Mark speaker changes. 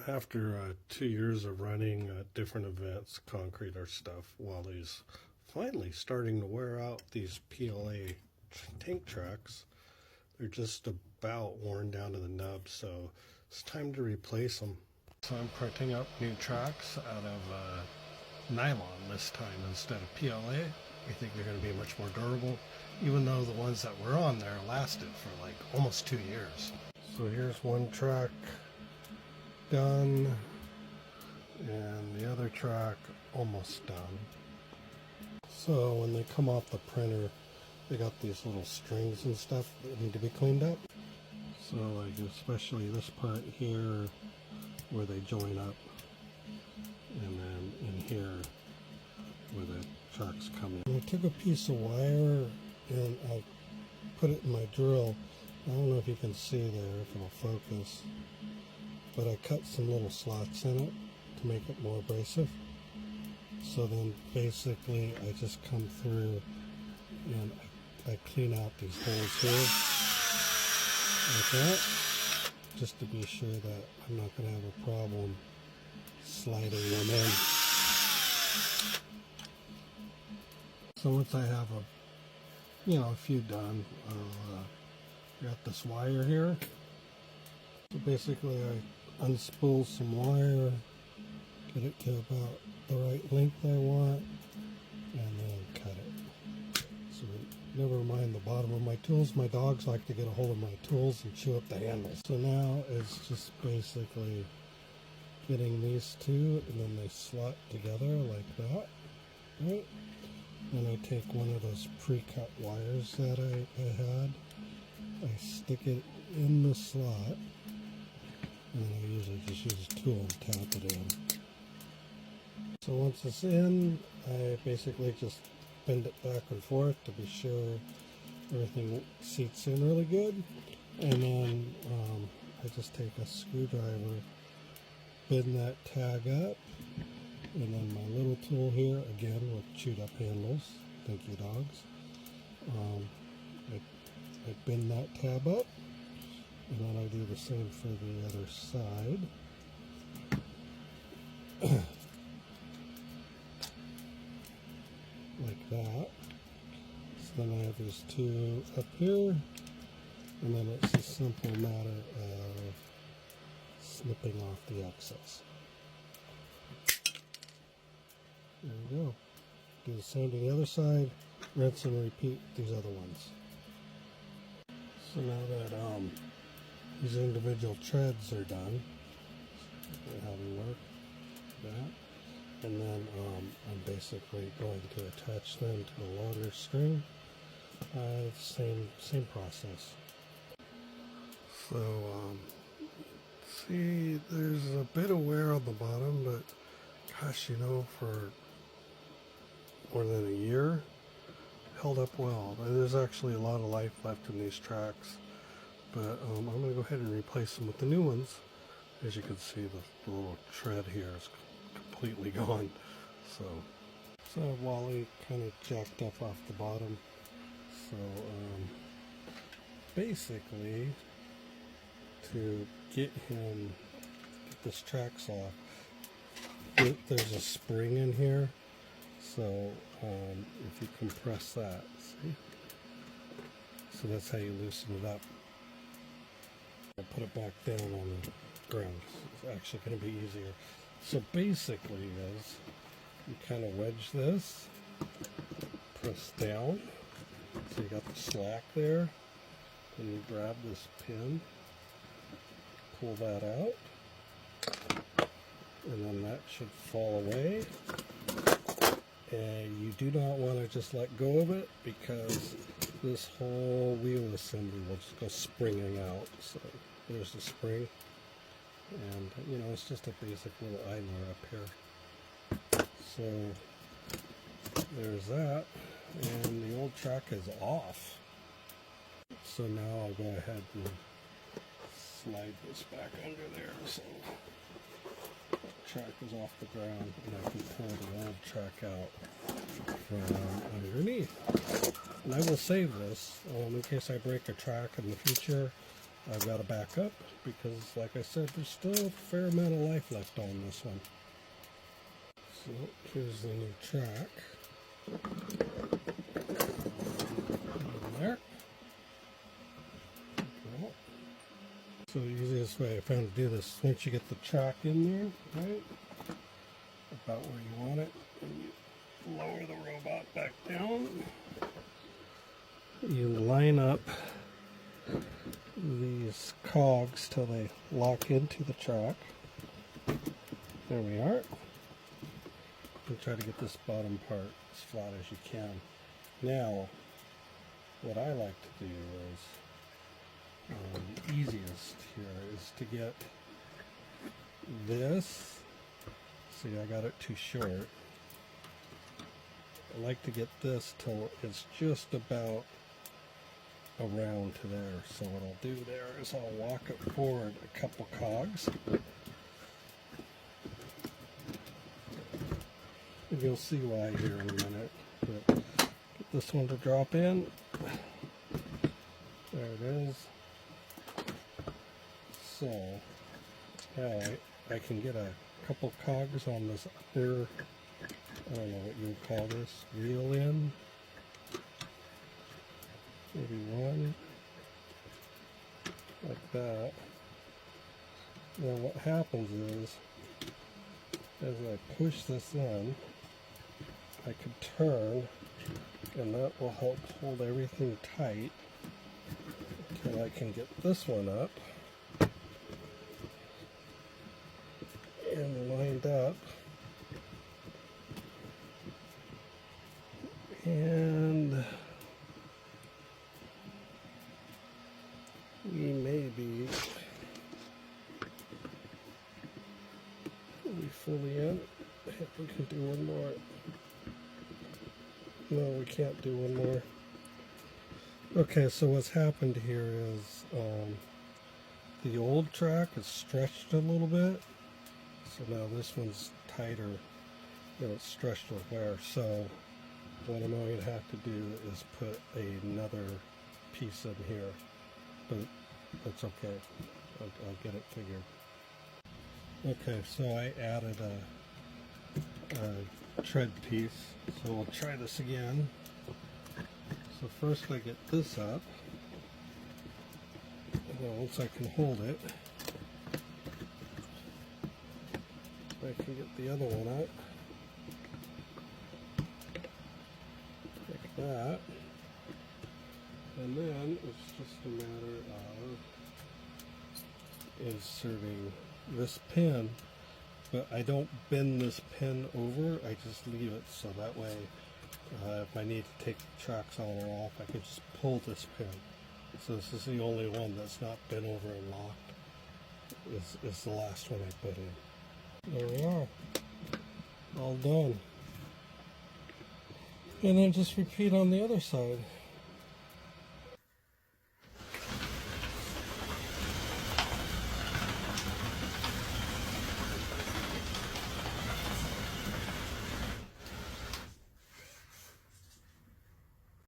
Speaker 1: After 2 years of running different events, concrete or stuff, Wally's finally starting to wear out these PLA tank tracks. They're just about worn down to the nub, so it's time to replace them. So I'm printing up new tracks out of nylon this time instead of PLA. I think they're going to be much more durable, even though the ones that were on there lasted for like almost 2 years. So here's one track done, and the other track almost done. So when they come off the printer, they got these little strings and stuff that need to be cleaned up. So like especially this part here where they join up, and then in here where the tracks come in. I took a piece of wire and I put it in my drill. I don't know if you can see there, if it'll focus, but I cut some little slots in it to make it more abrasive. So then basically I just come through and I clean out these holes here like that, just to be sure that I'm not going to have a problem sliding them in. So once I have a few done, I got this wire here. So basically I unspool some wire, get it to about the right length I want, and then cut it. So never mind the bottom of my tools. My dogs like to get a hold of my tools and chew up the handles. So now it's just basically getting these two, and then they slot together like that, right? Then I take one of those pre-cut wires that I had, I stick it in the slot, and I usually just use a tool and tap it in. So once it's in, I basically just bend it back and forth to be sure everything seats in really good, and then I just take a screwdriver, bend that tag up, and then my little tool here, again with chewed up handles, thank you dogs, I bend that tab up, and then I do the same for the other side. Like that. So then I have these two up here, and then it's a simple matter of snipping off the excess. There we go. Do the same to the other side, rinse and repeat these other ones. So now that these individual treads are done, how they work, that, and then I'm basically going to attach them to a longer string. Same process. So see, there's a bit of wear on the bottom, but gosh, for more than a year, held up well. There's actually a lot of life left in these tracks, but I'm going to go ahead and replace them with the new ones. As you can see, the little tread here is completely gone. So Wally kind of jacked up off the bottom. So basically, to get this tracks off, there's a spring in here. So if you compress that, see? So that's how you loosen it up. I'll put it back down on the ground. It's actually going to be easier. So basically is, you kind of wedge this, press down, so you got the slack there, and you grab this pin, pull that out, and then that should fall away. And you do not want to just let go of it, because this whole wheel assembly will just go springing out. So there's the spring, and it's just a basic little idler up here. So there's that, and the old track is off. So now I'll go ahead and slide this back under there. So track is off the ground, and I can pull the old track out from underneath. And I will save this in case I break a track in the future. I've got to back up because, like I said, there's still a fair amount of life left on this one. So here's the new track. There. So the easiest way I found to do this, once you get the track in there, right, about where you want it, and you lower the robot back down, you line up these cogs till they lock into the track. There we are. And try to get this bottom part as flat as you can. Now, what I like to do is, the easiest here is to get this, see I got it too short, I like to get this till it's just about around to there. So what I'll do there is I'll walk it forward a couple cogs, and you'll see why here in a minute. But get this one to drop in, there it is. So now I can get a couple cogs on this upper, I don't know what you would call this, reel in. Maybe one, like that. Now what happens is, as I push this in, I can turn, and that will help hold everything tight until I can get this one up and lined up, and we may be fully in. If we can do one more. No, we can't do one more. Okay, so what's happened here is the old track is stretched a little bit. So now this one's tighter, it's stretched with wear. So what I'm going to have to do is put another piece in here, but that's okay. I'll get it figured. Okay, so I added a tread piece, so we'll try this again. So first I get this up, and then once I can hold it, I can get the other one up, like that, and then it's just a matter of inserting this pin, but I don't bend this pin over, I just leave it so that way if I need to take the tracks on or off, I can just pull this pin. So this is the only one that's not bent over and locked. Is the last one I put in. There we are, all done. And then just repeat on the other side.